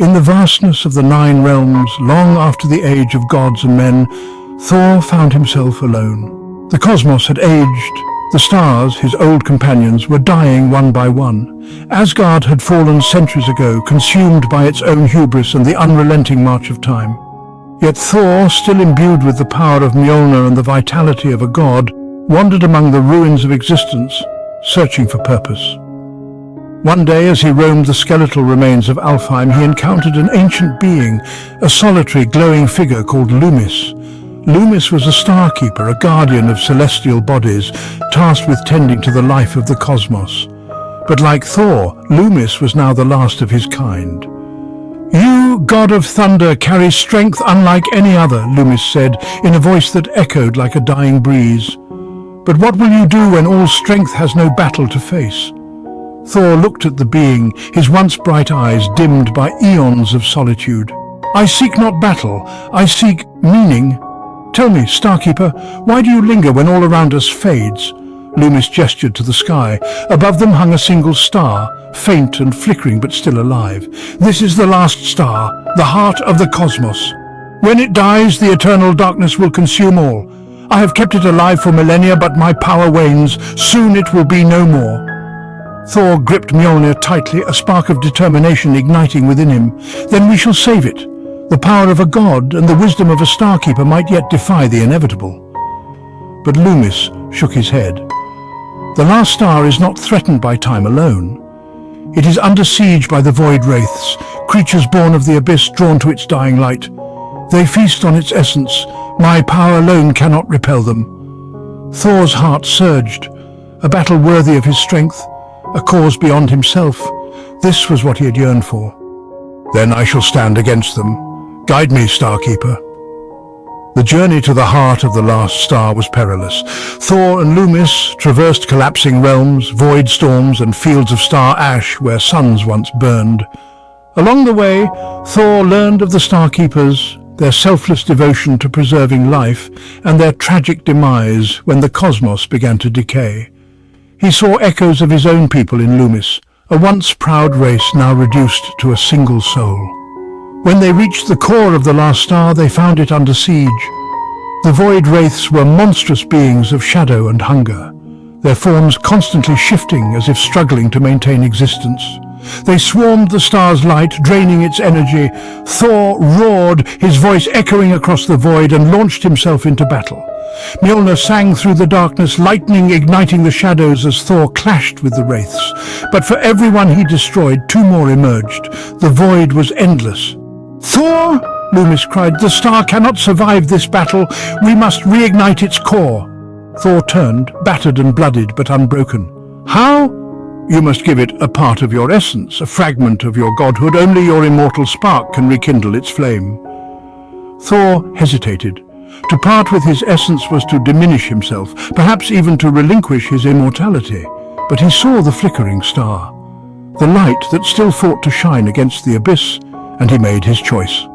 In the vastness of the 9 realms, long after the age of gods and men, Thor found himself alone. The cosmos had aged. The stars, his old companions, were dying one by one. Asgard had fallen centuries ago, consumed by its own hubris and the unrelenting march of time. Yet Thor, still imbued with the power of Mjolnir and the vitality of a god, wandered among the ruins of existence, searching for purpose. One day, as he roamed the skeletal remains of Alfheim, he encountered an ancient being, a solitary, glowing figure called Loomis. Loomis was a star-keeper, a guardian of celestial bodies, tasked with tending to the life of the cosmos. But like Thor, Loomis was now the last of his kind. "You, god of thunder, carry strength unlike any other," Loomis said, in a voice that echoed like a dying breeze. "But what will you do when all strength has no battle to face?" Thor looked at the being, his once bright eyes dimmed by eons of solitude. "I seek not battle, I seek meaning. Tell me, Starkeeper, why do you linger when all around us fades?" Loomis gestured to the sky. Above them hung a single star, faint and flickering but still alive. "This is the last star, the heart of the cosmos. When it dies, the eternal darkness will consume all. I have kept it alive for millennia, but my power wanes. Soon it will be no more." Thor gripped Mjolnir tightly, a spark of determination igniting within him. "Then we shall save it. The power of a god and the wisdom of a starkeeper might yet defy the inevitable." But Loomis shook his head. "The last star is not threatened by time alone. It is under siege by the void wraiths, creatures born of the abyss drawn to its dying light. They feast on its essence. My power alone cannot repel them." Thor's heart surged. A battle worthy of his strength, a cause beyond himself. This was what he had yearned for. "Then I shall stand against them. Guide me, Starkeeper." The journey to the heart of the last star was perilous. Thor and Loomis traversed collapsing realms, void storms, and fields of star ash where suns once burned. Along the way, Thor learned of the Starkeepers, their selfless devotion to preserving life, and their tragic demise when the cosmos began to decay. He saw echoes of his own people in Loomis, a once proud race now reduced to a single soul. When they reached the core of the last star, they found it under siege. The void wraiths were monstrous beings of shadow and hunger, their forms constantly shifting as if struggling to maintain existence. They swarmed the star's light, draining its energy. Thor roared, his voice echoing across the void, and launched himself into battle. Mjolnir sang through the darkness, lightning igniting the shadows as Thor clashed with the wraiths. But for every one he destroyed, 2 more emerged. The void was endless. "Thor!" Loomis cried. "The star cannot survive this battle. We must reignite its core." Thor turned, battered and bloodied, but unbroken. "How?" "You must give it a part of your essence, a fragment of your godhood. Only your immortal spark can rekindle its flame." Thor hesitated. To part with his essence was to diminish himself, perhaps even to relinquish his immortality. But he saw the flickering star, the light that still fought to shine against the abyss, and he made his choice.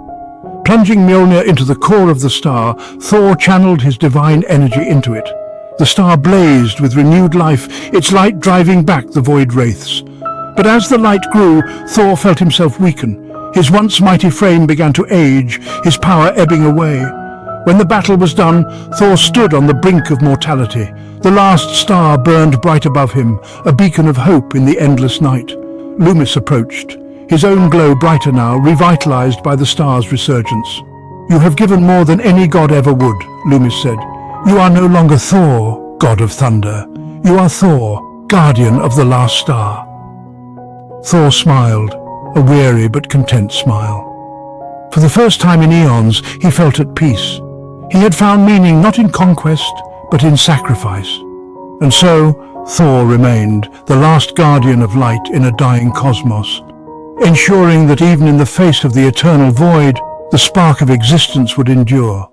Plunging Mjolnir into the core of the star, Thor channeled his divine energy into it. The star blazed with renewed life, its light driving back the void wraiths. But as the light grew, Thor felt himself weaken. His once mighty frame began to age, his power ebbing away. When the battle was done, Thor stood on the brink of mortality. The last star burned bright above him, a beacon of hope in the endless night. Loomis approached, his own glow brighter now, revitalized by the star's resurgence. "You have given more than any god ever would," Loomis said. "You are no longer Thor, god of thunder. You are Thor, guardian of the last star." Thor smiled, a weary but content smile. For the first time in eons, he felt at peace. He had found meaning not in conquest, but in sacrifice. And so, Thor remained, the last guardian of light in a dying cosmos, ensuring that even in the face of the eternal void, the spark of existence would endure.